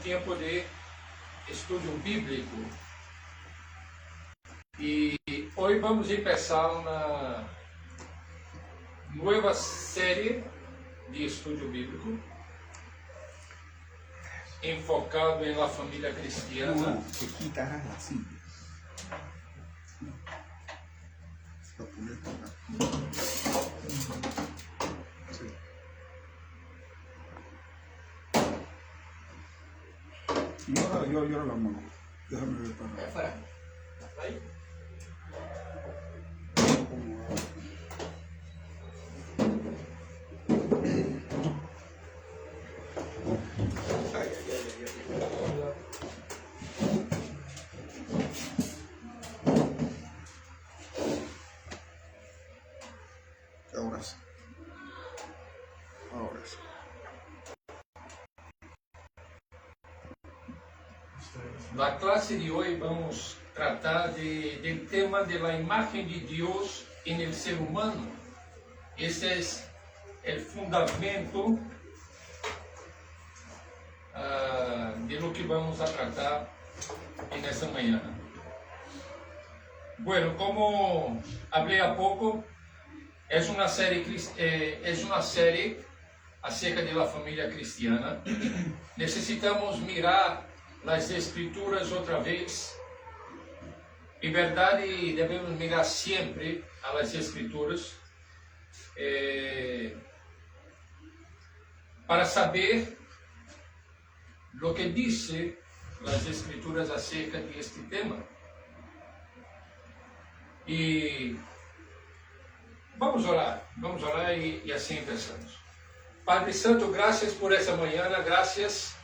tempo de estudo bíblico. E hoje vamos começar uma nova série de estudo bíblico enfocado em la família cristiana. Y ahora la mano. Déjame ver para. Afuera. Ahí. Ahora sí. Ahora sí. Na classe de hoje vamos tratar do tema da imagem de Deus no ser humano. Esse é o fundamento de lo que vamos a tratar nessa manhã. Bueno, como falei há pouco, é uma série acerca da família cristiana. Necessitamos mirar as escrituras outra vez. Em verdade, devemos mirar sempre as escrituras para saber o que diz as escrituras acerca deste tema. E vamos orar e assim pensamos. Padre Santo, graças por essa manhã, graças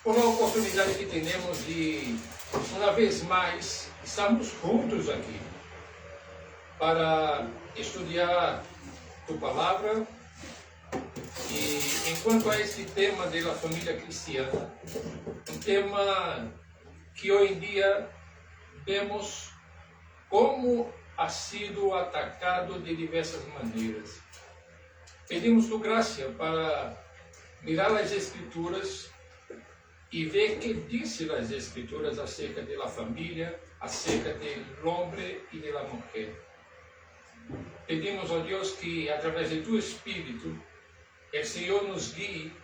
por a oportunidade que temos de, uma vez mais, estarmos juntos aqui para estudar tu palavra. E enquanto a este tema da família cristiana, um tema que hoje em dia vemos como ha sido atacado de diversas maneiras. Pedimos tu graça para mirar as escrituras e ver o que dizem as escrituras acerca da família, acerca do homem e da mulher. Pedimos a Deus que, através de tu Espírito, o Senhor nos guie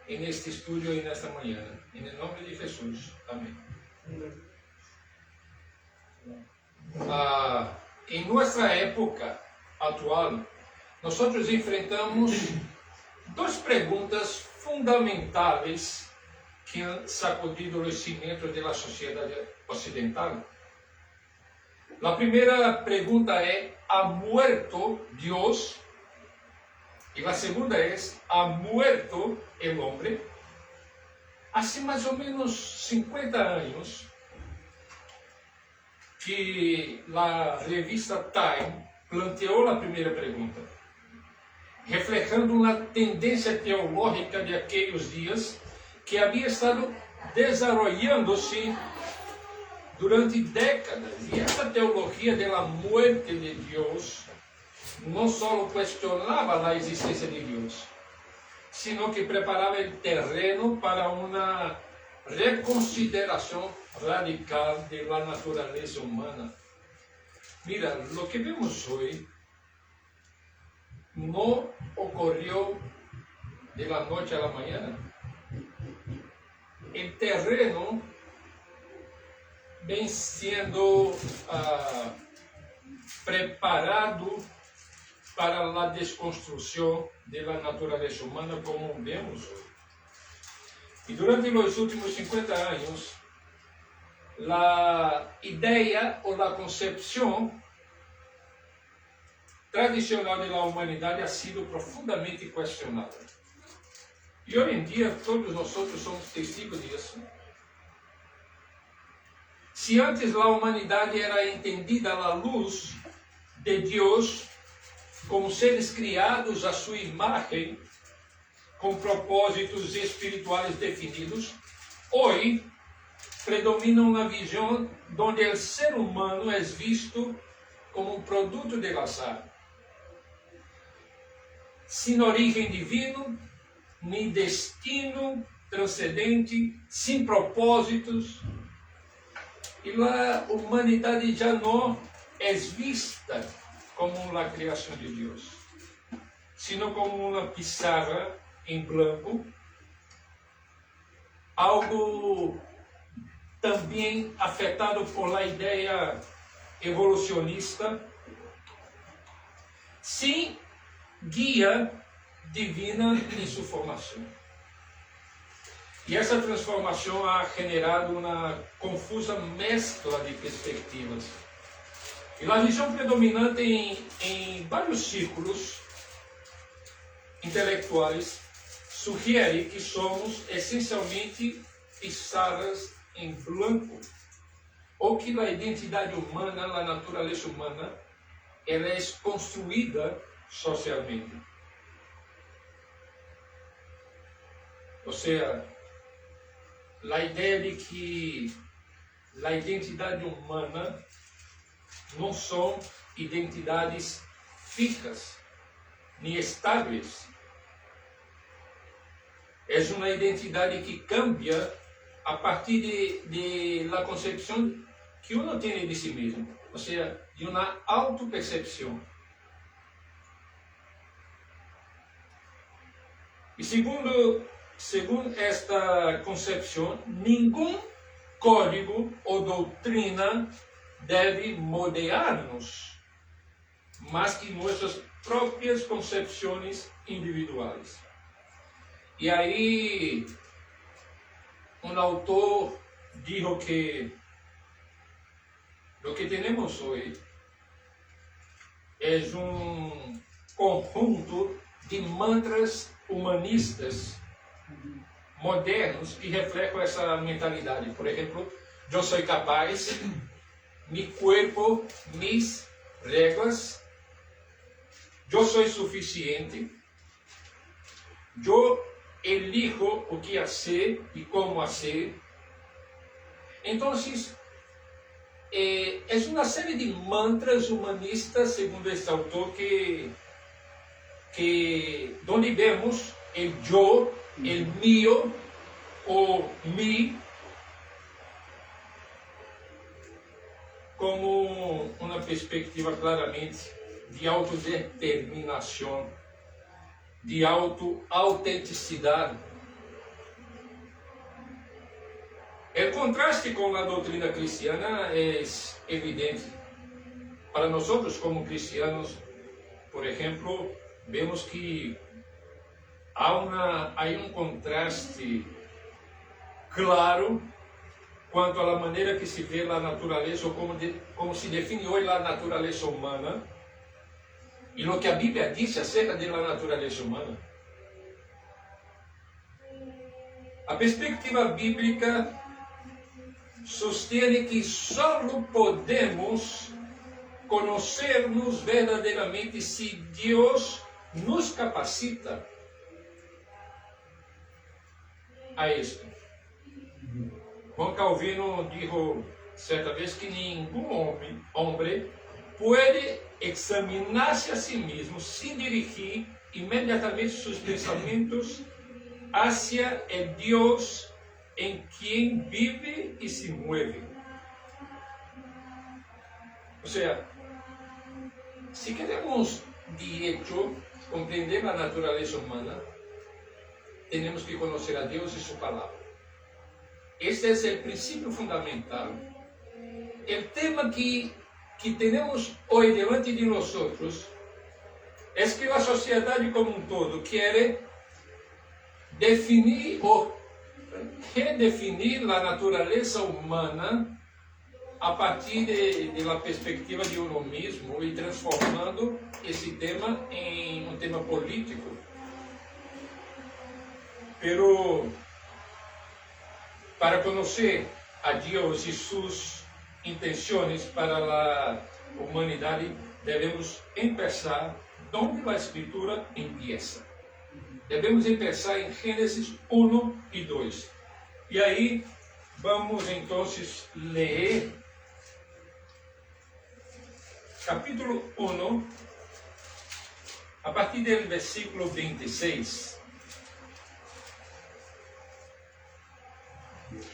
neste estudo e nesta manhã. Em nome de Jesus. Amém. Em nossa época atual, nós enfrentamos duas perguntas fundamentais que han sacudido os cimientos da sociedade ocidental. A primeira pergunta é: ¿ha muerto Deus? E a segunda é: ¿ha muerto el hombre? Há mais ou menos 50 anos que a revista Time planteou a primeira pergunta, refletindo uma tendência teológica de aqueles dias que havia estado desarrollando-se durante décadas. E esta teologia da morte de Deus não só questionava a existência de Deus, sino que preparava o terreno para uma reconsideração radical da natureza humana. Mira, o que vemos hoje não ocorreu de la noite a la mañana. O terreno vem sendo preparado para a desconstrução da natureza humana, como vemos hoje. E durante os últimos 50 anos, a ideia ou a concepção tradicional da humanidade ha sido profundamente questionada. E hoje em dia, todos nós somos testigos disso. Se antes a humanidade era entendida à luz de Deus como seres criados à sua imagem, com propósitos espirituais definidos, hoje predomina uma visão onde o ser humano é visto como um produto del azar, sem origem divino, nem destino transcendente, sem propósitos. E a humanidade já não é vista como a criação de Deus, sino como uma pizarra em branco, algo também afetado por a ideia evolucionista, sem guia divina em sua formação. E essa transformação ha generado uma confusa mescla de perspectivas. E a visão predominante em vários círculos intelectuais sugere que somos essencialmente pizarras em branco, ou que a identidade humana, a natureza humana, ela é construída socialmente. Ou seja, a ideia de que a identidade humana não são identidades fixas, nem estáveis. É uma identidade que cambia a partir de la concepção que uno tem de si mesmo, ou seja, de uma autopercepção. E segundo esta concepção, nenhum código ou doutrina deve modelar-nos, mas que nossas próprias concepções individuais. E aí, um autor dijo que o que temos hoje é um conjunto de mantras humanistas modernos que refletem essa mentalidade. Por exemplo, eu sou capaz, mi corpo, mis regras, eu sou suficiente, eu elijo o que fazer e como fazer. Então, é uma série de mantras humanistas, segundo este autor, que onde vemos o eu, o mío, o mi, como uma perspectiva claramente de autodeterminação, de autenticidade. O contraste com a doutrina cristiana é evidente. Para nós, como cristianos, por exemplo, vemos que há um contraste claro quanto à maneira que se vê a natureza, ou como se define hoje a natureza humana, e o que a Bíblia diz acerca da natureza humana. A perspectiva bíblica sustém que só podemos conhecer-nos verdadeiramente se Deus nos capacita a isto. Juan Calvino dijo certa vez que nenhum homem pode examinar-se a si mesmo sem dirigir imediatamente seus pensamentos hacia el Deus em quem vive e se mueve. Ou seja, se queremos de hecho compreender a natureza humana, temos que conhecer a Deus e sua palavra. Este é o princípio fundamental. O tema que temos hoje diante de nós é que a sociedade como um todo quer definir ou redefinir a natureza humana a partir da perspectiva de uno mesmo e transformando esse tema em um tema político. Pero para conhecer a Deus e suas intenções para a humanidade, devemos começar onde a Escritura empieza. Devemos começar em Gênesis 1 e 2. E aí, vamos então ler capítulo 1, a partir do versículo 26. Dios.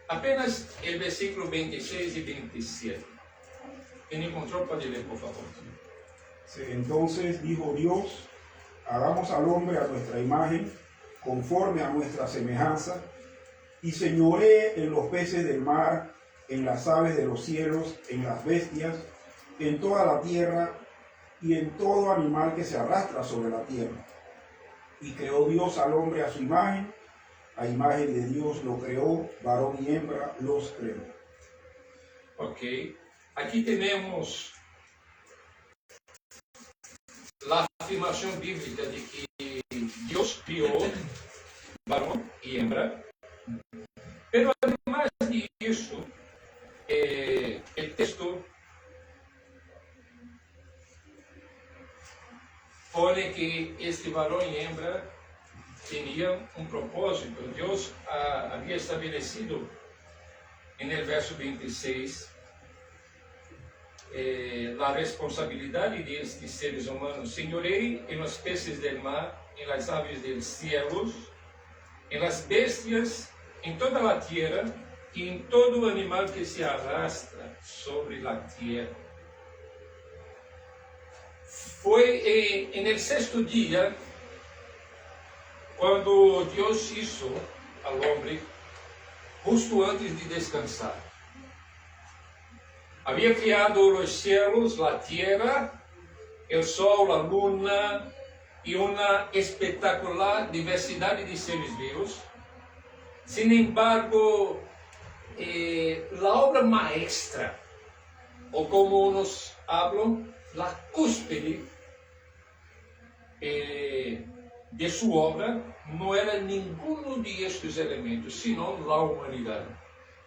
Apenas o versículo 26 e 27. Quem encontrou pode ler, por favor. Sí, entonces dijo Dios, hagamos al hombre a nuestra imagen, conforme a nuestra semejanza, y señoree en los peces del mar, en las aves de los cielos, en las bestias, en toda la tierra y en todo animal que se arrastra sobre la tierra. Y creó Dios al hombre a su imagen, a imagen de Dios lo creó, varón y hembra los creó. Ok. Aqui temos a afirmação bíblica de que Deus criou varão e hembra. Pero además disso, o texto põe que este varão e hembra tinham propósito. Deus havia estabelecido, no verso 26, a responsabilidade destes seres humanos: senhoreiem em los peces del mar, em las aves dos cielos, em las bestias, em toda a terra e em todo animal que se arrastra sobre a terra. Foi no sexto dia quando Deus hizo ao homem, justo antes de descansar. Havia criado os cielos, a terra, o sol, a luna e uma espetacular diversidade de seres vivos. Sin embargo, a obra maestra, ou como uns falam, a cúspide de sua obra, não era nenhum de estes elementos, senão a humanidade.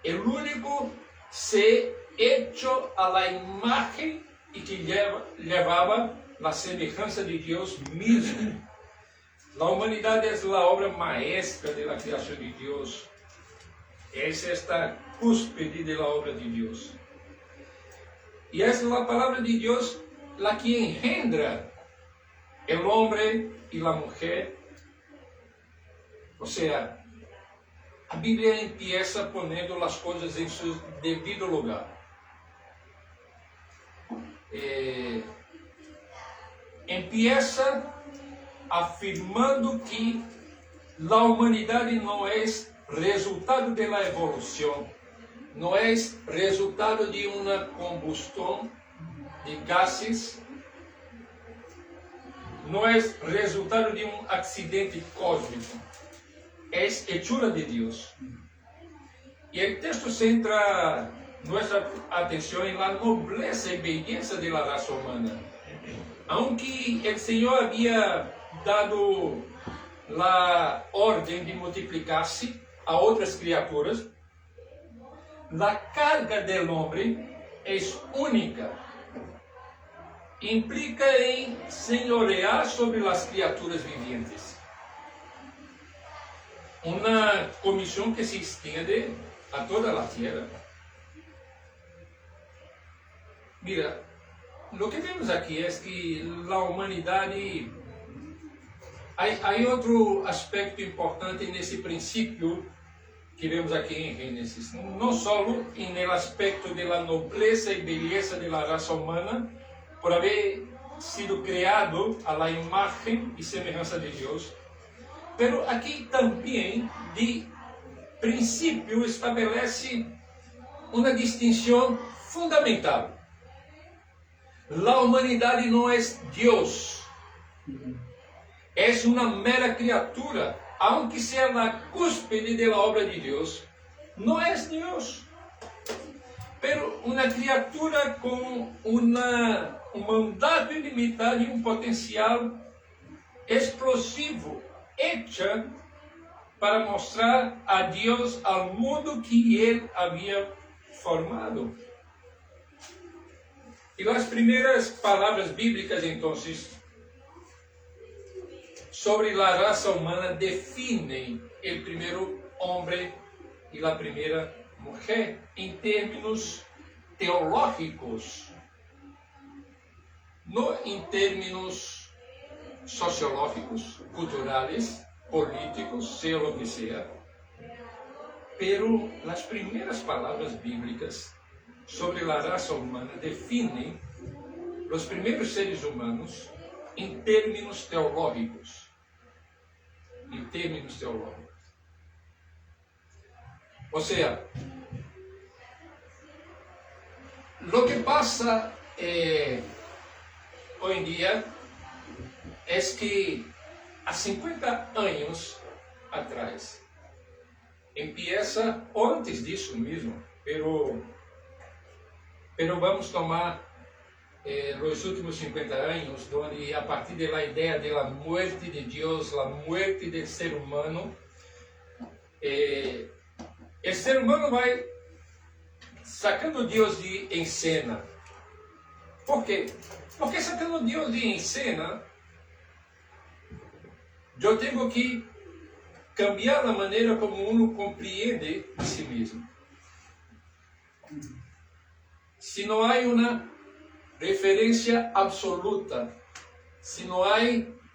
O único ser hecho a la imagen e que levava a semelhança de Deus mesmo. A humanidade é a obra maestra da criação de Deus. É esta cúspide da obra de Deus. E essa é a palavra de Deus, a que engendra o homem e a mulher. Ou seja, a Bíblia empieza ponendo as coisas em seu devido lugar. Empieza afirmando que a humanidade não é resultado da evolução, não é resultado de uma combustão de gases, não é resultado de um acidente cósmico, é hechura de Deus. E o texto centra nossa atenção na nobleza e beleza da raça humana. Aunque o Senhor havia dado a ordem de multiplicar-se a outras criaturas, a carga do homem é única. Implica em senhorear sobre as criaturas vivientes. Uma comissão que se estende a toda a terra. Mira, o que vemos aqui é que a humanidade... Há outro aspecto importante nesse princípio que vemos aqui em Gênesis. Não só no aspecto da nobleza e beleza da raça humana, por haver sido criado a la imagem e semelhança de Deus, pero aqui também, de princípio, estabelece uma distinção fundamental. A humanidade não é Deus, é uma mera criatura, aunque seja a cúspide da obra de Deus, não é Deus, pero uma criatura com um mandato ilimitado e um potencial explosivo, hecha para mostrar a Deus ao mundo que Ele havia formado. E as primeiras palavras bíblicas, então, sobre a raça humana definem o primeiro homem e a primeira mulher em termos teológicos, não em termos sociológicos, culturales, políticos, sea lo que sea. Pero las primeras palabras bíblicas sobre la raza humana definen los primeros seres humanos en términos teológicos. En términos teológicos. O sea, lo que pasa hoy en día es que há 50 anos atrás, empieza, ou antes disso mesmo, pero vamos tomar os últimos 50 anos, onde a partir da ideia da morte de Deus, a morte do ser humano, o ser humano vai sacando Deus de em cena. Por quê? Porque sacando Deus de em cena, eu tenho que cambiar a maneira como uno compreende a si mesmo. Se não há uma referência absoluta, se não há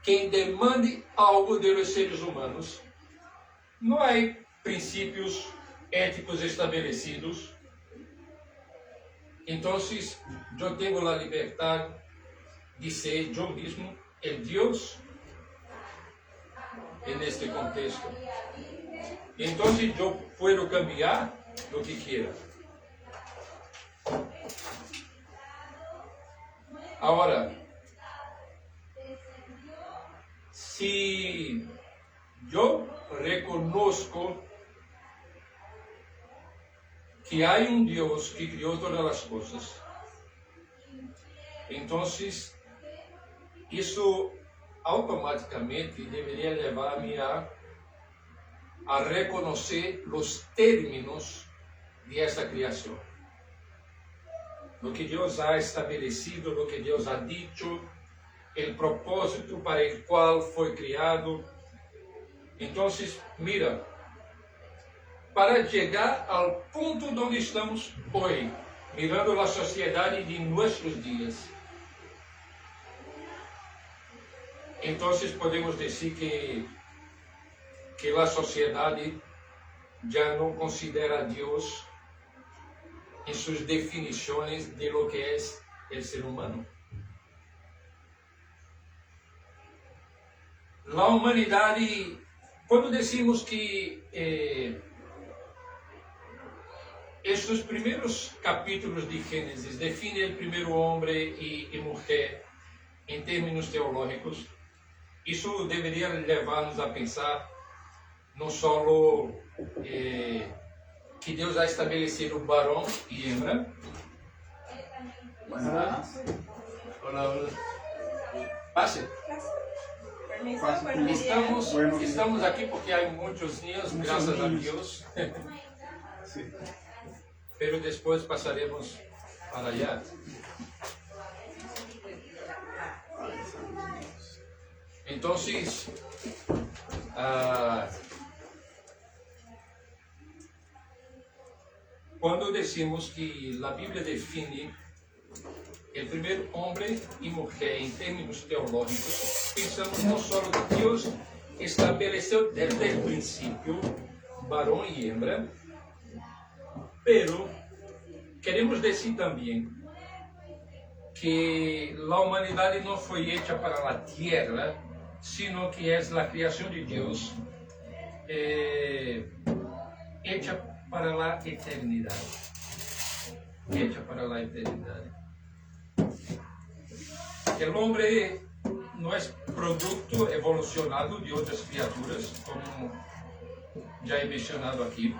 quem demande algo dos seres humanos, não há princípios éticos estabelecidos. Então, eu tenho a liberdade de ser eu mesmo o Deus neste contexto. Então, eu posso cambiar o que quiera. Agora, se eu reconozco que há Deus que criou todas as coisas, então isso automaticamente deveria levar-me a reconhecer os términos de esta criação. Lo que Deus ha estabelecido, lo que Deus ha dicho, o propósito para o qual foi criado. Então, mira, para chegar ao ponto onde estamos hoje, mirando a sociedade de nossos dias, então podemos dizer que a sociedade já não considera Deus em suas definições de lo que é o ser humano. A humanidade, quando decimos que estes primeiros capítulos de Gênesis definem o primeiro homem e mulher em termos teológicos, isso deveria levar-nos a pensar não só que Deus ha estabelecido varão e hembra. Olá, olá. Pase. Estamos aqui porque há muitos niños, graças a Deus. Pero depois passaremos para allá. Então, quando decimos que a Bíblia define o primeiro homem e mulher em termos teológicos, pensamos não só que Deus estabeleceu desde o princípio varão e hembra, pero queremos dizer também que a humanidade não foi hecha para a terra, sino que é a criação de Deus, hecha para a eternidade. Hecha para a eternidade. O homem não é produto evolucionado de outras criaturas, como já é mencionado aqui.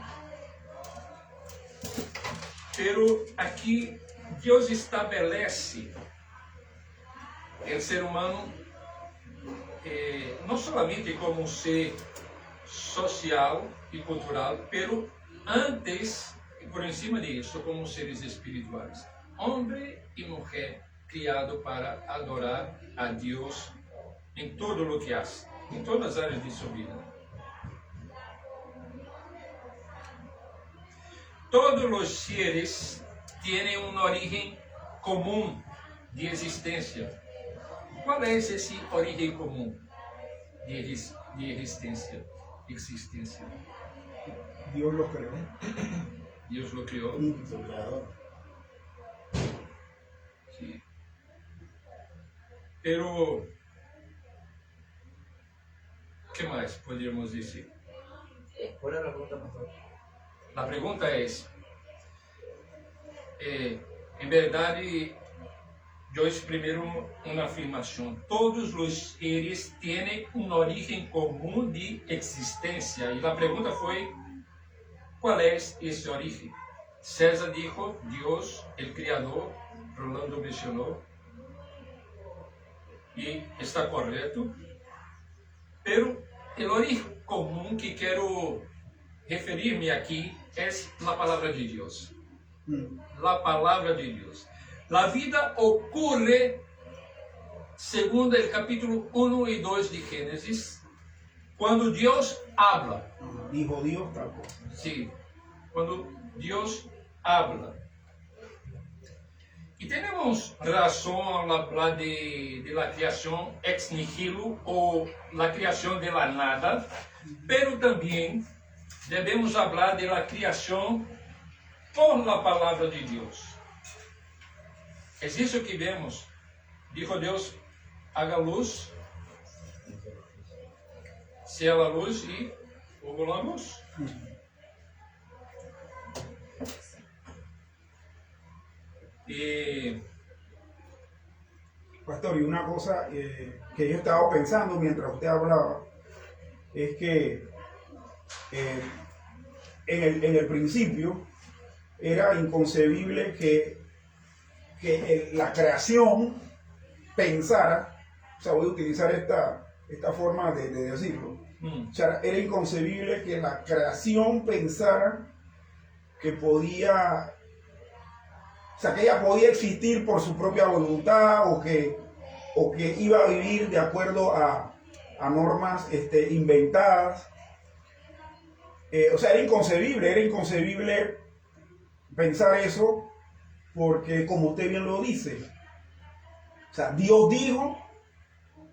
Pero aqui Deus estabelece o ser humano não somente como um ser social e cultural, pero antes e por cima disso como seres espirituais, homem e mulher criado para adorar a Deus em todo o que faz, em todas as áreas de sua vida. Todos os seres têm uma origem comum de existência. qual é esse origem comum de existência? Dios lo creó. Deus lo criou. Su creador. Sí. Pero, ¿qué más podríamos decir? ¿Cuál era la pregunta, pastor? La pregunta es, en verdad, yo es primero una afirmación. Todos los seres tienen un origen común de existencia. Y la pregunta fue, ¿cuál es ese origen? César dijo, Dios, el Creador. Rolando mencionó. Y está correcto. Pero el origen común que quiero referirme aquí es la palabra de Dios. La palabra de Dios. La vida ocurre, segundo el capítulo 1 y 2 de Génesis, cuando Dios habla. Dijo Dios tal cosa. Sí, cuando Dios habla. Y tenemos razón al hablar de la creación ex nihilo o la creación de la nada, pero también debemos hablar de la creación por la palabra de Dios. Es eso que vemos. Dijo Dios, haga luz, sea la luz y hubo la luz. Y Pastor, y una cosa que yo estaba pensando mientras usted hablaba es que en el principio era inconcebible que la creación pensara, o sea, voy a utilizar esta forma de decirlo, o sea, era inconcebible que la creación pensara que podía, o sea, que ella podía existir por su propia voluntad o que iba a vivir de acuerdo a normas inventadas. O sea, era inconcebible pensar eso porque, como usted bien lo dice, o sea, Dios dijo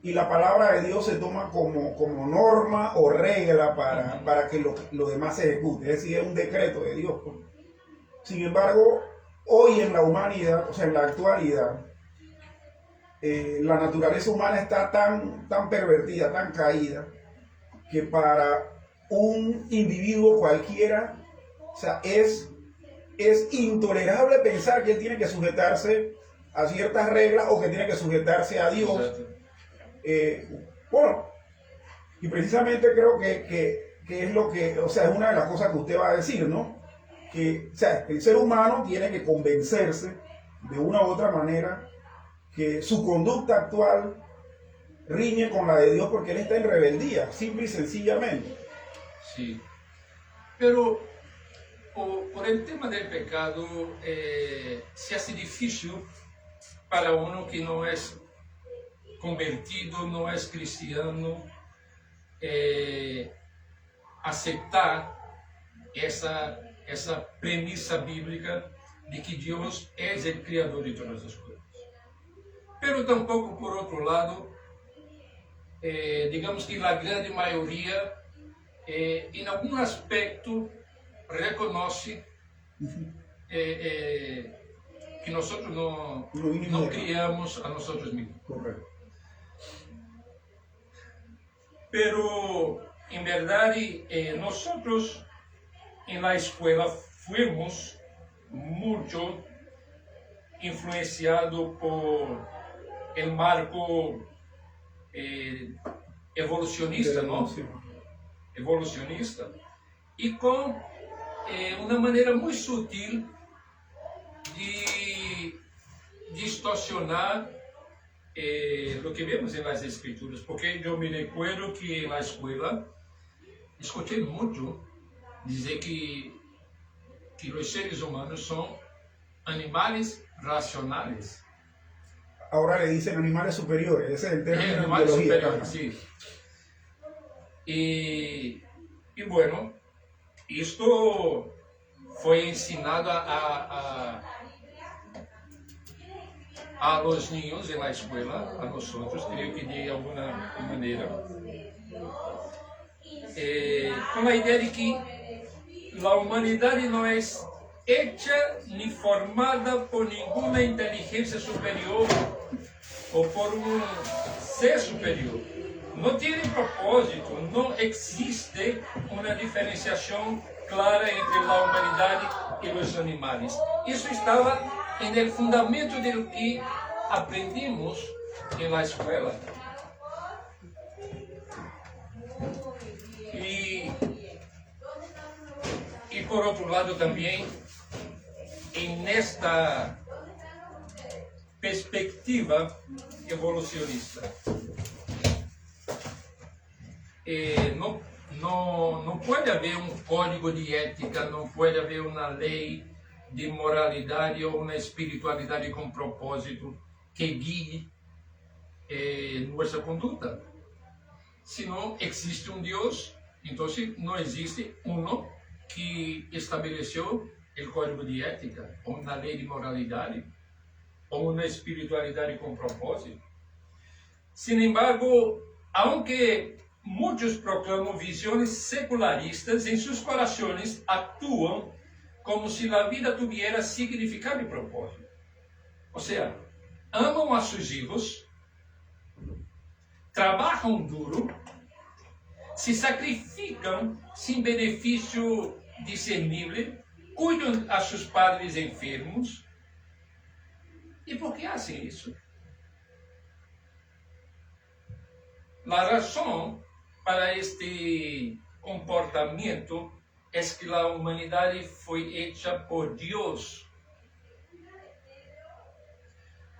y la palabra de Dios se toma como norma o regla para que lo demás se ejecute. Es decir, es un decreto de Dios. Sin embargo, hoy en la humanidad, o sea, en la actualidad, la naturaleza humana está tan pervertida, tan caída, que para un individuo cualquiera, o sea, es intolerable pensar que él tiene que sujetarse a ciertas reglas o que tiene que sujetarse a Dios. Bueno, y precisamente creo que es lo que, o sea, es una de las cosas que usted va a decir, ¿no? Que, o sea, el ser humano tiene que convencerse de una u otra manera que su conducta actual riñe con la de Dios porque él está en rebeldía, simple y sencillamente. sí. Pero por el tema del pecado se hace difícil para uno que no es convertido, no es cristiano, aceptar esa premisa bíblica de que Dios es el creador de todas las cosas. Pero tampoco, por otro lado, digamos que la grande mayoría, en algún aspecto, reconoce que nosotros no criamos a nosotros mismos. Correcto. Pero, en verdad, nosotros en la escuela fuimos mucho influenciados por el marco evolucionista, ¿no? Evolucionista. Y con una manera muy sutil de distorsionar lo que vemos en las escrituras, porque yo me recuerdo que en la escuela escuché mucho dizer que los seres humanos son animales racionales. Ahora le dicen animales superiores, ese es el término de Animales biología. superiores, sí. Y bueno, esto fue ensinado a a los niños en la escuela, a nosotros, creo que de alguna manera, con la idea de que la humanidad no es hecha ni formada por ninguna inteligencia superior o por un ser superior. No tiene propósito, no existe una diferenciación clara entre la humanidad y los animales. Eso estaba en el fundamento de lo que aprendimos en la escuela. Y por otro lado también, en esta perspectiva evolucionista, no puede haber un código de ética, no puede haber una ley de moralidade ou uma espiritualidade com propósito que guie nossa conduta. Se não existe um Deus, então não existe um que estabeleceu o código de ética, ou uma lei de moralidade, ou uma espiritualidade com propósito. Sin embargo, aunque muitos proclamam visões secularistas, em seus corações atuam como se a vida tuviera significado e propósito. Ou seja, amam a seus filhos, trabalham duro, se sacrificam sem benefício discernível, cuidam a seus padres enfermos. E por que fazem isso? A razão para este comportamento é que a humanidade foi hecha por Deus.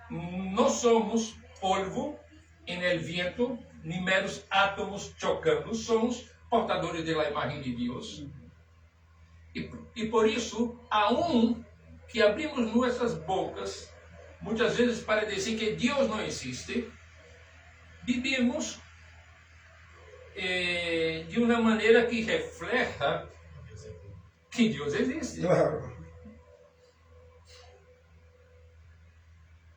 Não somos polvo em el viento, nem meros átomos chocando, somos portadores da imagem de Deus. E por isso, aun que abrimos nossas bocas, muitas vezes para dizer que Deus não existe, vivemos de uma maneira que refleja que Deus existe. Claro.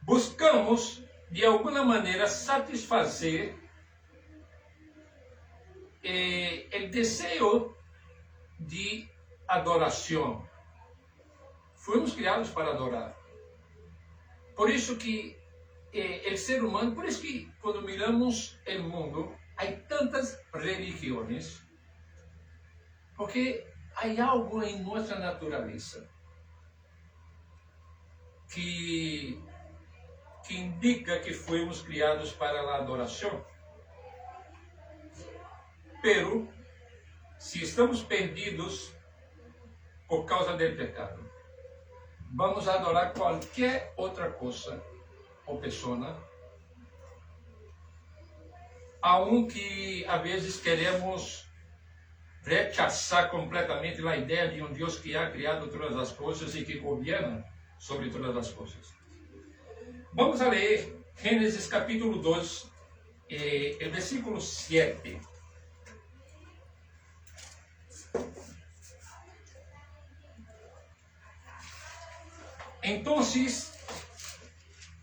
Buscamos, de alguma maneira, satisfazer o desejo de adoração. Fomos criados para adorar. Por isso que o ser humano, por isso que quando miramos o mundo, há tantas religiões, porque há algo em nossa natureza que indica que fomos criados para a adoração. Pero, se estamos perdidos por causa do pecado, vamos adorar qualquer outra coisa ou pessoa, aunque a vezes queremos rechazar completamente a ideia de um Deus que ha criado todas as coisas e que governa sobre todas as coisas. Vamos a ler Gênesis capítulo 2, el versículo 7. Entonces,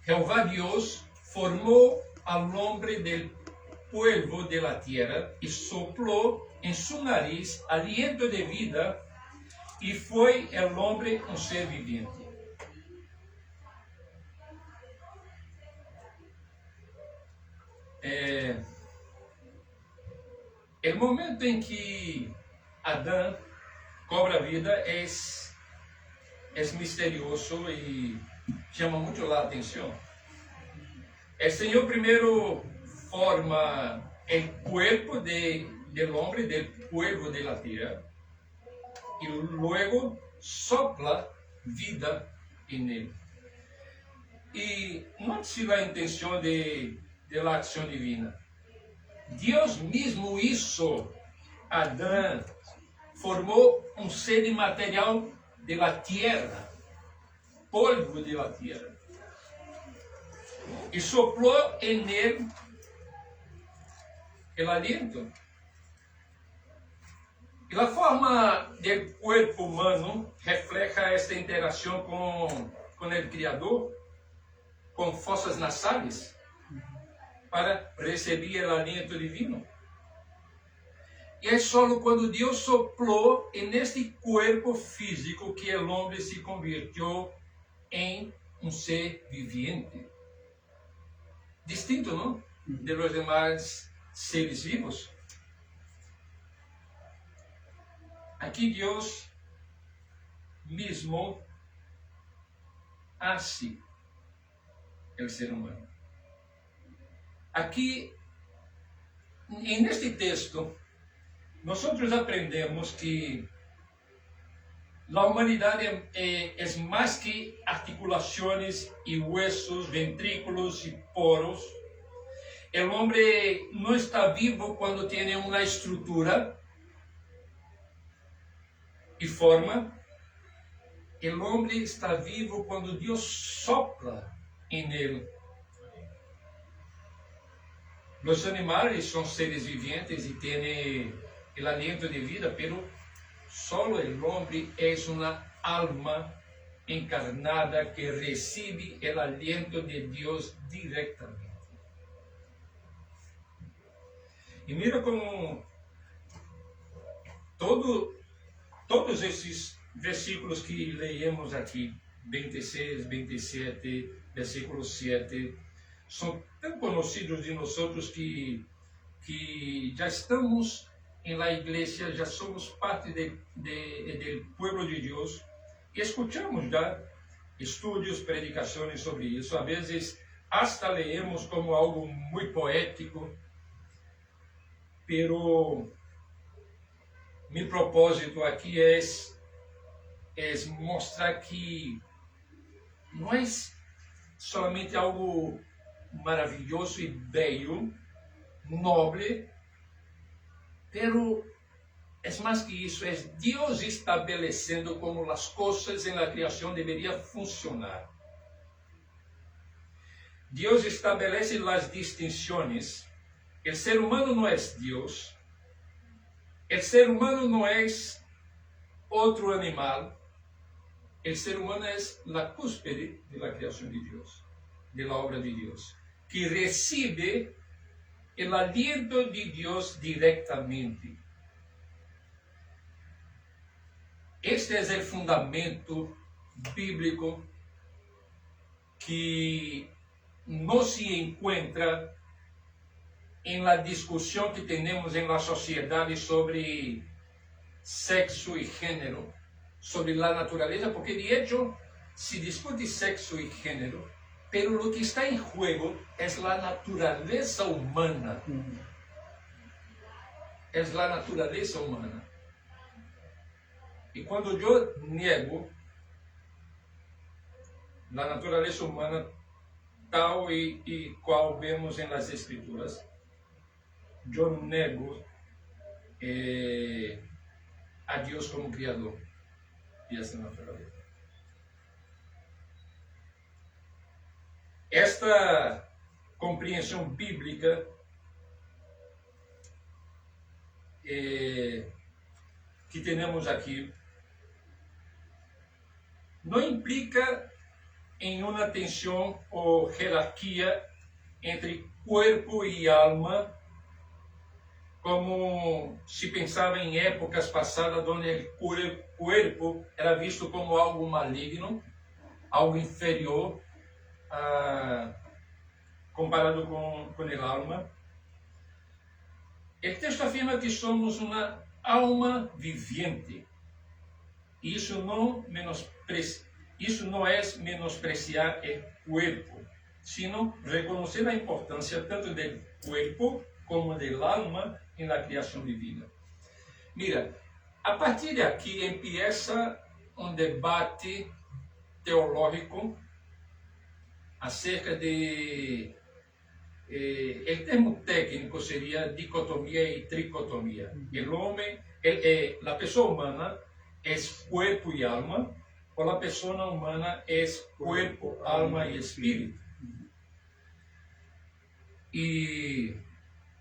Jehová Dios formó al hombre del polvo de la tierra y sopló en su nariz aliento de vida y fue el hombre un ser viviente. El momento en que Adán cobra vida es misterioso y llama mucho la atención. El Señor primero forma el cuerpo del hombre del polvo de la tierra y luego sopla vida en él. Y no es la intención de la acción divina. Dios mismo hizo Adán, formó un ser inmaterial de la tierra, polvo de la tierra, y sopló en él el aliento. Y la forma del cuerpo humano refleja esta interacción con el Criador. com fossas nasales para receber o aliento divino. E é só quando Deus soplou neste corpo físico que o homem se convirtió em um ser viviente. Distinto, não? De los demás seres vivos. Aqui Deus mesmo hace o ser humano. Aqui, neste texto, nós aprendemos que a humanidade é mais que articulações e huesos, ventrículos e poros. O homem não está vivo quando tem uma estrutura e forma. O homem está vivo quando Deus sopla em ele. Os animais são seres viventes e têm o aliento de vida, pero solo o homem é uma alma encarnada que recebe o aliento de Deus diretamente. E mira como todos esses versículos que leemos aqui, 26, 27, versículo 7, são tão conhecidos de nós que já estamos em la igreja, já somos parte do pueblo de Deus e escuchamos já estudos, predicações sobre isso. A vezes, hasta leemos como algo muito poético, pero meu propósito aqui é mostrar que não é somente algo maravilhoso e belo, nobre, pero é mais que isso, é Deus estabelecendo como as coisas na criação deveriam funcionar. Deus estabelece as distinções. O ser humano não é Deus. O ser humano não é outro animal. O ser humano é a cúspide da criação de Deus, da obra de Deus, que recebe o aliento de Deus diretamente. Este é o fundamento bíblico que não se encontra em la discussão que temos em la sociedade sobre sexo e gênero, sobre la naturaleza, porque de hecho se discute sexo e gênero, pero lo que está em juego é la naturaleza humana. É la naturaleza humana. E quando eu nego a natureza humana tal e qual vemos em las escrituras, eu nego a Deus como Criador de essa natureza. Esta compreensão bíblica que temos aqui não implica em uma tensão ou hierarquia entre corpo e alma, como se pensava em épocas passadas, onde o corpo era visto como algo maligno, algo inferior, comparado com o alma. O texto afirma que somos uma alma viviente. Isso não é menospreciar o corpo, sino reconhecer a importância tanto do corpo como do alma em la criação divina. Mira, a partir de aqui empieza um debate teológico acerca de o termo técnico seria dicotomia e tricotomia. O homem, a pessoa humana é corpo e alma, ou a pessoa humana é corpo, alma e espírito. E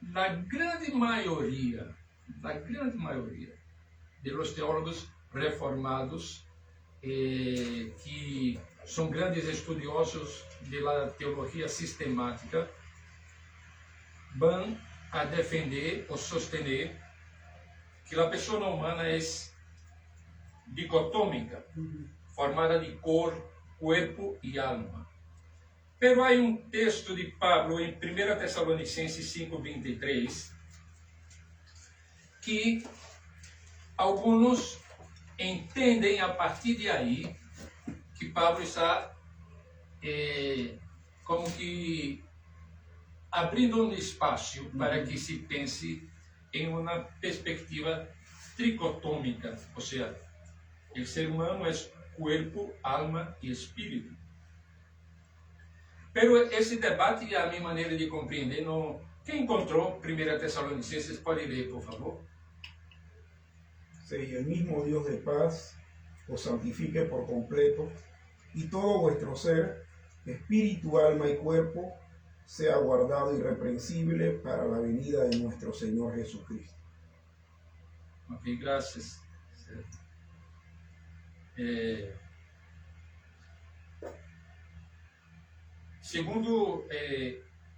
na grande maioria de los teólogos reformados que são grandes estudiosos da teologia sistemática, vão a defender ou sostener que a pessoa humana é dicotômica, formada de corpo e alma. Pero há um texto de Pablo em 1 Tessalonicenses 5:23 que alguns entendem a partir de aí que Pablo está como que abrindo um espaço para que se pense em uma perspectiva tricotômica, ou seja, o ser humano é corpo, alma e espírito. Pero esse debate, a minha maneira de compreender, não... Quem encontrou 1 Tessalonicenses pode ler, por favor. Y el mismo Dios de paz os santifique por completo, y todo vuestro ser, espíritu, alma y cuerpo, sea guardado irreprensible para la venida de nuestro Señor Jesucristo. Ok, graças. Segundo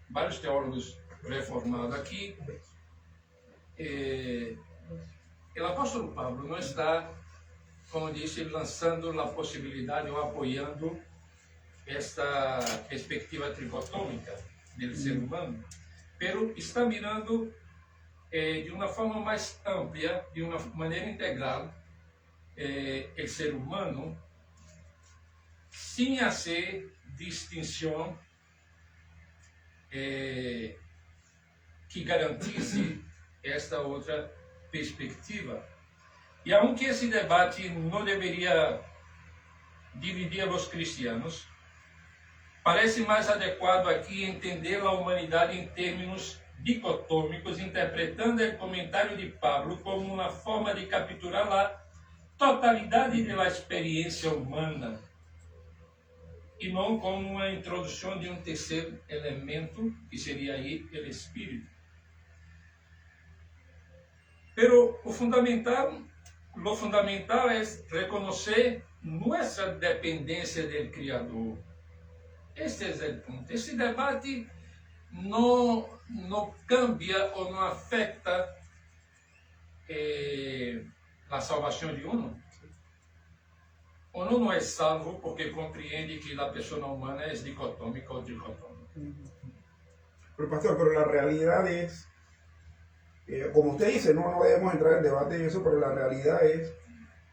vários teólogos reformados aqui, o apóstolo Pablo não está, como disse, lançando a possibilidade ou apoiando esta perspectiva tricotômica do ser humano, pero está mirando de uma forma mais ampla, de uma maneira integral, o ser humano, sem fazer distinção que garantize esta outra perspectiva. E aunque esse debate não deveria dividir os cristianos, parece mais adequado aqui entender a humanidade em termos dicotômicos, interpretando o comentário de Pablo como uma forma de capturar a totalidade da experiência humana, e não como uma introdução de um terceiro elemento, que seria aí o espírito. Pero o fundamental é reconhecer nossa dependência do Criador. Este é o ponto. Esse debate não cambia ou não afeta a salvação de um. Ou não é salvo porque compreende que a pessoa humana é dicotômica ou tricotômica. Pero pastor, pero la realidad es, como usted dice, no debemos entrar en debate en eso, pero la realidad es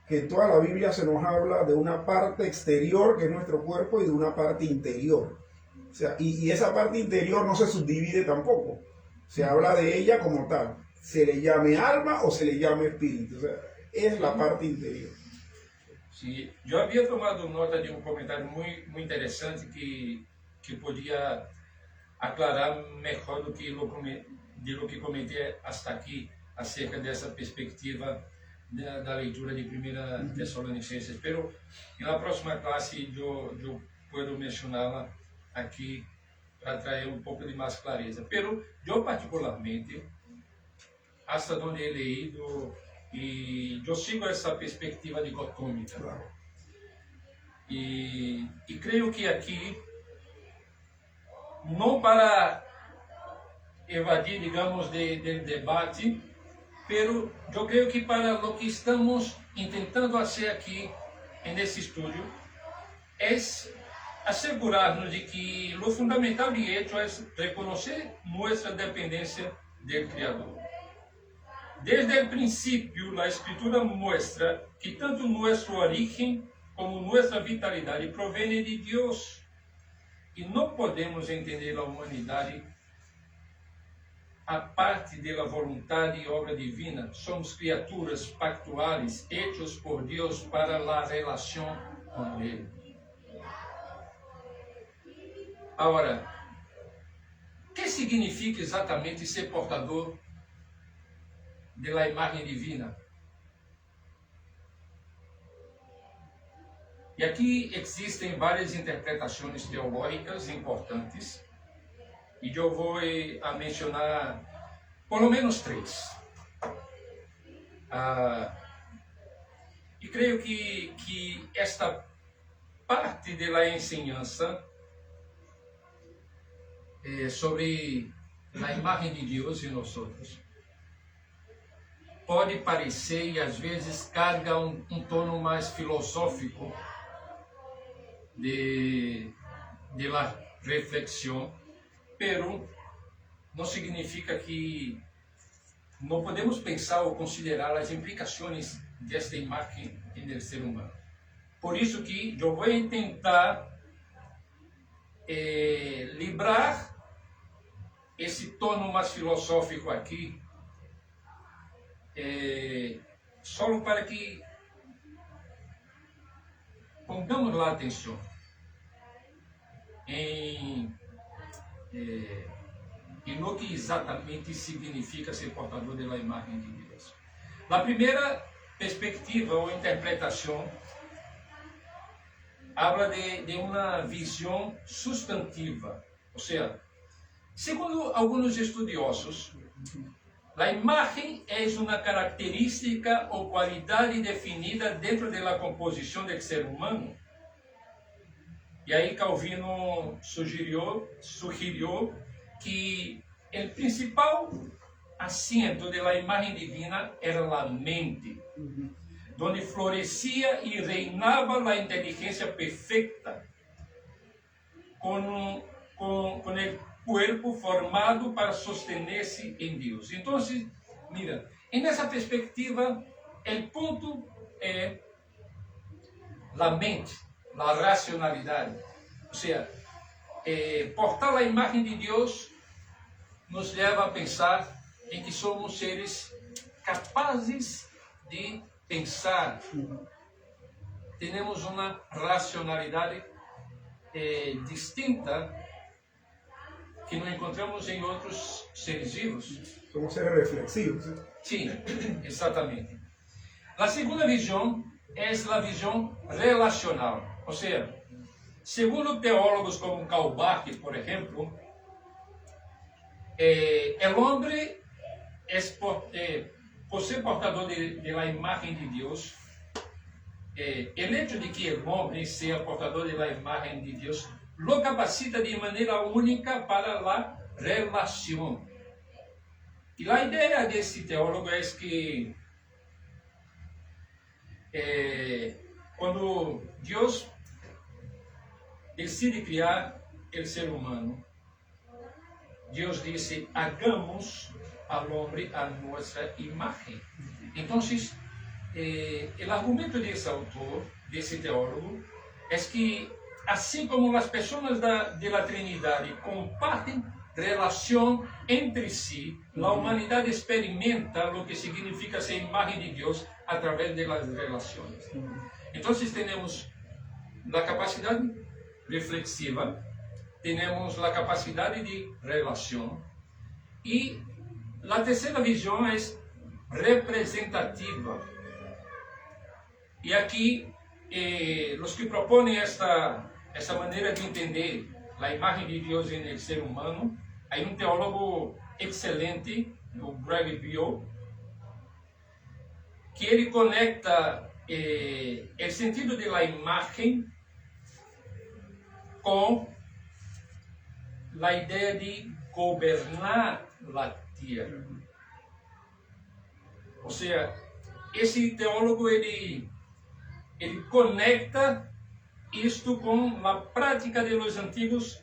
que toda la Biblia se nos habla de una parte exterior, que es nuestro cuerpo, y de una parte interior. O sea, y esa parte interior no se subdivide tampoco. Se habla de ella como tal. Se le llame alma o se le llame espíritu. O sea, es la parte interior. Sim, eu havia tomado nota de um comentário muito interessante que podia aclarar melhor do que lo que comentei hasta aqui acerca dessa perspectiva da leitura de 1 Tessalonicenses. Pero na próxima classe eu posso mencioná-la aqui para trazer um pouco de mais clareza. Pero eu particularmente, hasta onde he leído, e eu sigo essa perspectiva dicotômica. E creio que aqui, não para evadir, digamos, do debate, pero eu creio que para o que estamos tentando fazer aqui nesse estúdio é assegurar-nos de que o fundamental de hecho é reconhecer nossa dependência do Criador. Desde o princípio, a Escritura mostra que tanto nosso origen como nossa vitalidade provém de Deus. E não podemos entender a humanidade a parte da vontade e obra divina. Somos criaturas pactuais, hechos por Deus para a relação com Ele. Agora, o que significa exatamente ser portador da imagem divina? E aqui existem várias interpretações teológicas importantes, e eu vou mencionar pelo menos três. E creio que esta parte da enseñança sobre a imagem de Deus em nós pode parecer e às vezes carga um tono mais filosófico de la reflexão, pero não significa que não podemos pensar ou considerar as implicações desta imagem no ser humano. Por isso que eu vou tentar livrar esse tono mais filosófico aqui, só para que pongamos lá atenção em no que exatamente significa ser portador da imagem de Deus. A primeira perspectiva ou interpretação habla de uma visão substantiva, ou seja, segundo alguns estudiosos, a imagem é uma característica ou qualidade definida dentro da composição do ser humano. E aí Calvino sugeriu que o principal assento da imagem divina era a mente, onde florescia e reinava a inteligência perfeita, com o corpo formado para sostener-se em Deus. Então, mira, nessa perspectiva, o ponto é a mente, a racionalidade. Ou seja, portar a imagem de Deus nos leva a pensar em que somos seres capazes de pensar. Temos uma racionalidade distinta que não encontramos em outros seres vivos. Somos seres reflexivos. Sim, exatamente. A segunda visão é a visão relacional. Ou seja, segundo teólogos como Karl Barth, por exemplo, o homem por ser portador da imagem de Deus, o hecho de que o homem seja portador da imagem de Deus lo capacita de maneira única para a relação. E a ideia desse teólogo é que quando Deus decide criar o ser humano, Deus disse: hagamos ao homem a nossa imagem. Então, o argumento desse autor, desse teólogo, é que assim como as pessoas da Trindade compartem relação entre si, a humanidade experimenta o que significa ser imagem de Deus através das relações. Então, temos a capacidade reflexiva, temos a capacidade de relação, e a terceira visão é representativa. E aqui, os que propõem essa maneira de entender a imagem de Deus no ser humano, há um teólogo excelente, o Greg Beale, que ele conecta o sentido da imagem com a ideia de governar a terra. Ou seja, esse teólogo ele conecta isto com a prática de los antigos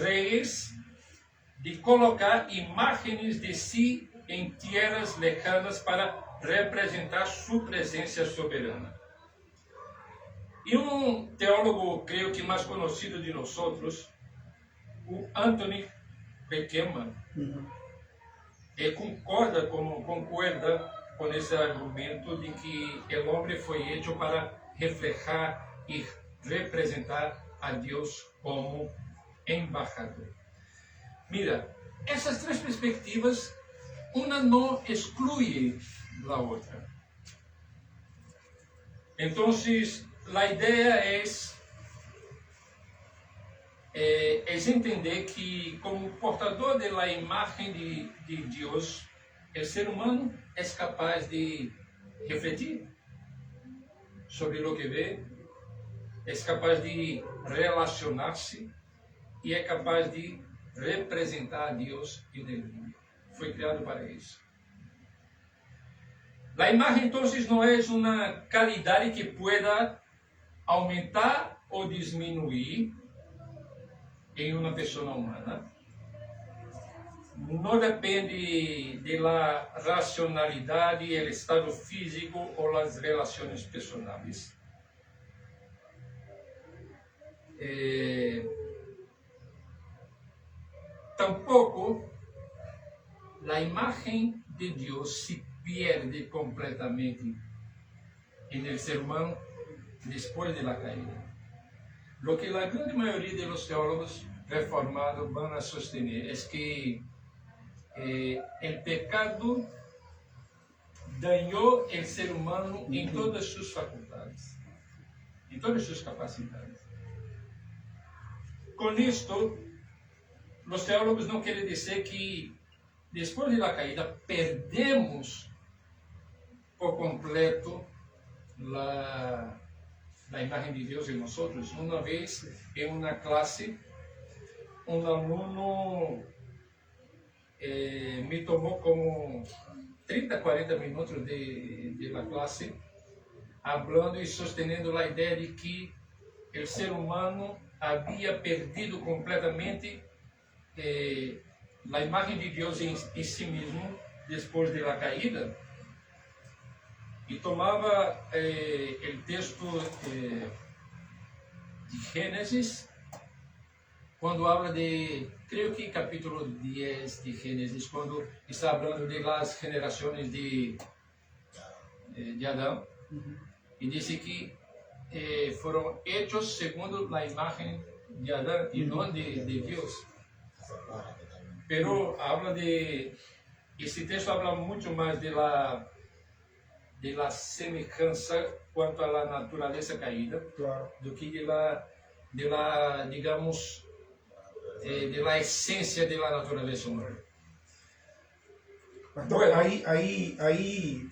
reis de colocar imagens de si em terras lejanas para representar sua presença soberana. E um teólogo, creio que mais conhecido de nós, o Anthony Beckman, concorda com esse argumento de que o homem foi hecho para reflejar e representar a Deus como embaixador. Mira, essas três perspectivas, uma não exclui a outra. Então, a ideia é entender que, como portador da imagem de Deus, o ser humano é capaz de refletir, sobre o que vê, é capaz de relacionar-se e é capaz de representar a Deus en el mundo. Foi criado para isso. A imagem, então, não é uma qualidade que pueda aumentar ou diminuir em uma pessoa humana. Não depende da racionalidade, do estado físico ou das relações pessoais. Tampouco a imagem de Deus se pierde completamente en el ser humano después de la caída. Lo que la grande mayoría de los teólogos reformados van a sostener es que el pecado dañó el ser humano en todas sus facultades, en todas sus capacidades. Con esto, los teólogos no quieren decir que después de la caída perdemos por completo la imagen de Dios en nosotros. Una vez en una clase, un alumno me tomó como 30, 40 minutos de la clase hablando y sosteniendo la idea de que el ser humano había perdido completamente la imagen de Dios en sí mismo después de la caída. Y tomaba el texto de Génesis, cuando habla de, creo que capítulo 10 de Génesis, cuando está hablando de las generaciones de Adán, y dice que fueron hechos segundo la imagen de Adán y no de Dios. Pero habla de, este texto habla mucho más de la semejanza quanto à natureza caída, Claro. do que de la digamos, de la essência da natureza humana. Pastor, Bueno. ahí,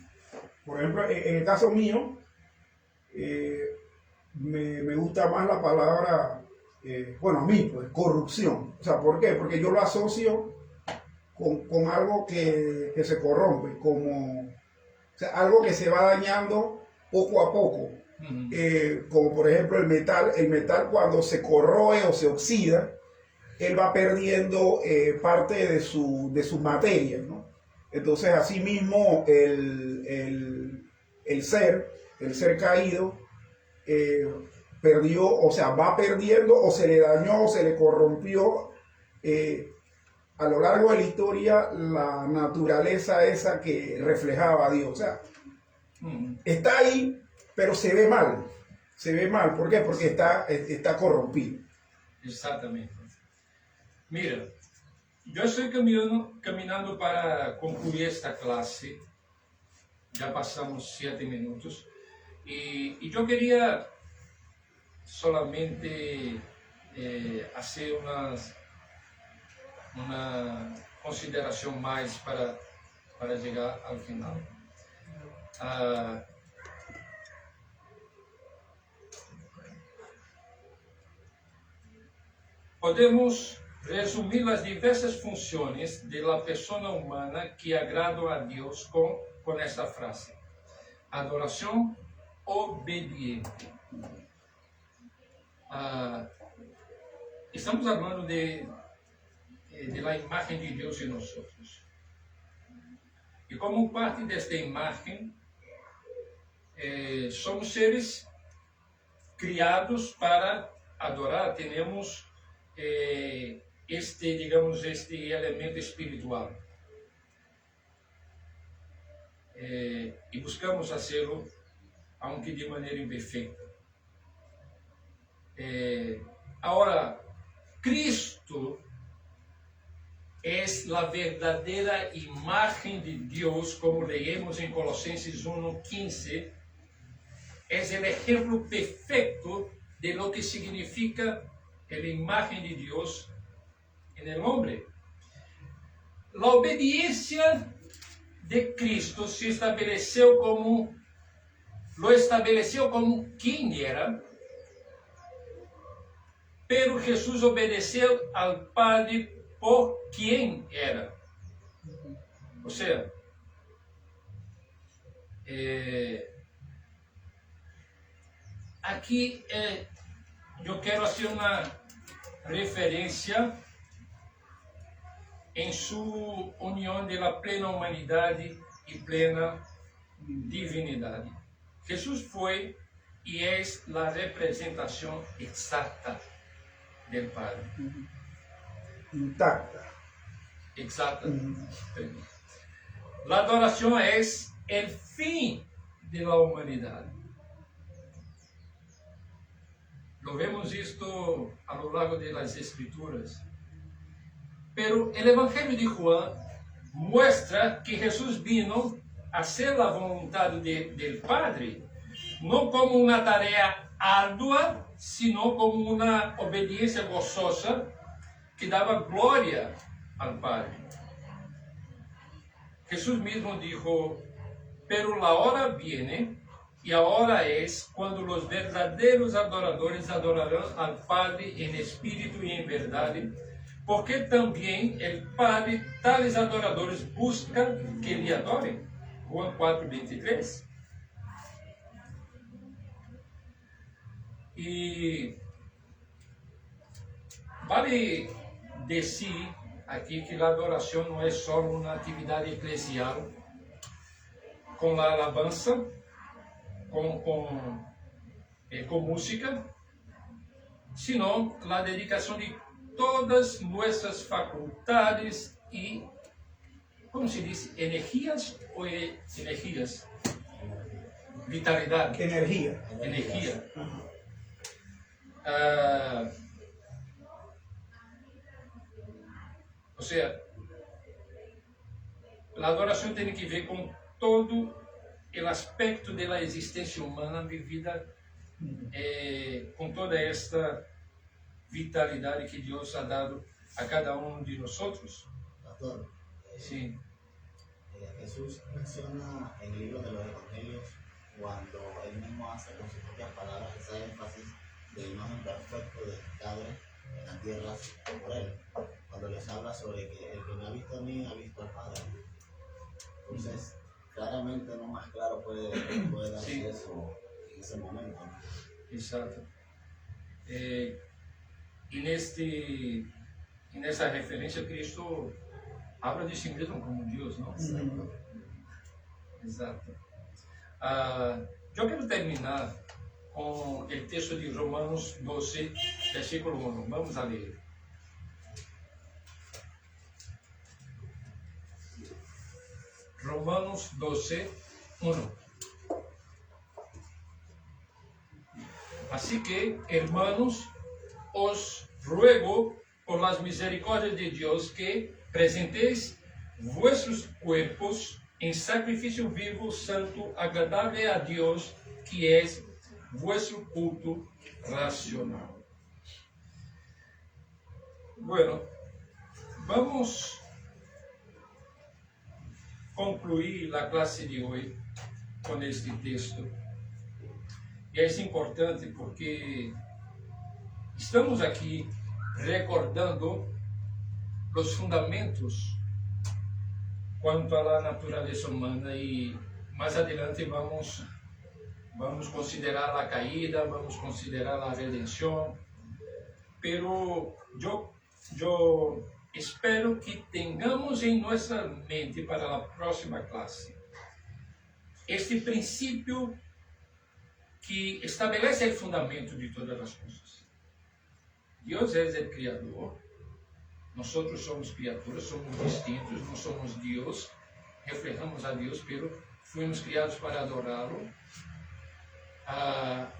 por ejemplo, en el caso mío, me gusta más la palabra, bueno, a mí, pues, corrupción. O sea, ¿por qué? Porque yo lo asocio con algo que se corrompe, como, o sea, algo que se va dañando poco a poco. Como por ejemplo el metal cuando se corroe o se oxida, él va perdiendo parte de su materia, ¿no? Entonces asimismo el ser caído perdió, o sea, va perdiendo o se le dañó o se le corrompió a lo largo de la historia la naturaleza esa que reflejaba a Dios. O sea, está ahí, pero se ve mal. Se ve mal. ¿Por qué? Porque está corrompido. Exatamente. Mira, eu estou caminhando para concluir esta classe. Já passamos 7 minutos. E eu queria solamente fazer uma consideração mais para chegar ao final. Podemos resumir as diversas funções da pessoa humana que agradam a Deus com esta frase: adoração obediente. Estamos falando de la imagem de Deus em nós. E como parte desta imagem, somos seres criados para adorar. Temos este elemento espiritual. E buscamos fazê-lo, aunque de maneira imperfeita. Agora, Cristo é a verdadeira imagem de Deus, como leemos em Colossenses 1:15, é o exemplo perfeito de lo que significa a imagem de Deus en el hombre. La obediencia de Cristo se estabeleceu como lo estabeleceu como quem era, pero Jesús obedeceu ao Padre por quem era. Ou seja, aqui eu quero fazer uma referência em sua união da plena humanidade e plena divinidade. Jesus foi e é a representação exata do Padre. Intacta. Exata. A adoração é o fim da humanidade. Lo vemos isto a lo largo das Escrituras. Pero o Evangelho de Juan mostra que Jesus vino a ser a vontade do Padre, não como uma tarefa árdua, sino como uma obediência gozosa que dava glória ao Padre. Jesus mesmo dijo, pero la hora viene, e a hora es quando os verdadeiros adoradores adorarão ao Padre em espírito e em verdade, porque também o Padre tales adoradores busca que lhe adorem. Juan 4:23. E vale dizer aqui que a adoração não é só uma atividade eclesial com a alabança, com música, sino a dedicação de todas nossas faculdades e, como se diz, energias ou energias? Vitalidade. Energía. Energia. Ou seja, a adoração tem que ver com todo o aspecto da existência humana vivida com toda esta vitalidade que Deus ha dado a cada um de nós. Pastor, Sí. Jesús menciona en el libro de los Evangelios cuando él mismo hace con sus propias palabras esa énfasis de imagen perfecta del Padre en la tierra por él, cuando les habla sobre que el que me ha visto a mí ha visto al Padre. Entonces, claramente no más claro puede darse Sí. eso en ese momento. Exato. Nessa referência, Cristo habla de si mesmo como Deus, não? Exato. Eu quero terminar com o texto de Romanos 12, versículo 1. Vamos a ler. Romanos 12, 1. Así que, hermanos, os ruego por las misericórdias de Dios que presentéis vuestros cuerpos en sacrificio vivo, santo, agradable a Dios, que es vuestro culto racional. Bueno, vamos concluir a classe de hoje com este texto. E é importante porque estamos aqui recordando os fundamentos quanto à natureza humana e mais adelante vamos considerar a caída, vamos considerar a redenção, pero eu espero que tenhamos em nossa mente para a próxima classe este princípio que estabelece o fundamento de todas as coisas. Deus é o Criador, nós somos criaturas, somos distintos, não somos Deus, reflejamos a Deus, pero fomos criados para adorá-lo. Há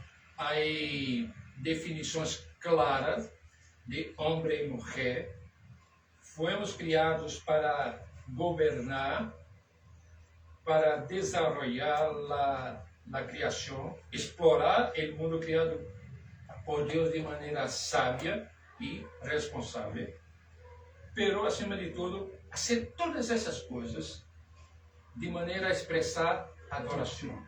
definições claras de homem e mulher, fomos criados para governar, para desenvolver a criação, explorar o mundo criado por Deus de maneira sábia e responsável. Pero, acima de tudo, fazer todas essas coisas de maneira a expressar adoração.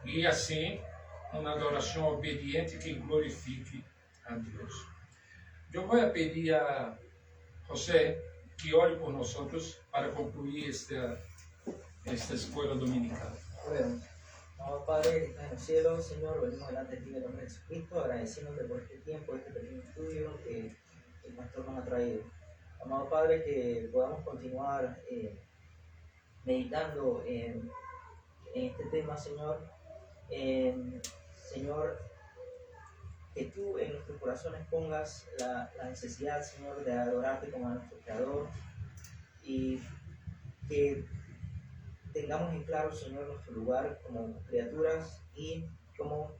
e assim uma adoração obediente que glorifique a Deus. Eu vou pedir a José que ore por nós para concluir esta escuela dominical. Oremos. Amado Padre que estás en los cielos, Señor, venimos delante de ti en el nombre de Jesucristo, agradeciéndote por este tiempo, este pequeño estudio que el pastor nos ha traído. Amado Padre, que podamos continuar meditando en este tema, Señor. Señor, que tú en nuestros corazones pongas la necesidad, Señor, de adorarte como a nuestro Creador y que tengamos en claro, Señor, nuestro lugar como criaturas y como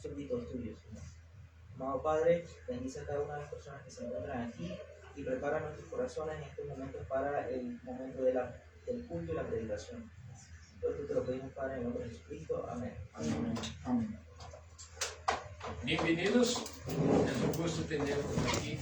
súbditos tuyos, Señor. Amado Padre, bendice a cada una de las personas que se encuentran aquí y prepara nuestros corazones en estos momentos para el momento del culto y la predicación. Todo esto te lo pedimos, Padre, en el nombre de Jesucristo. Amén. Amén. Amén. Bienvenidos, es un gusto tenerlos aquí.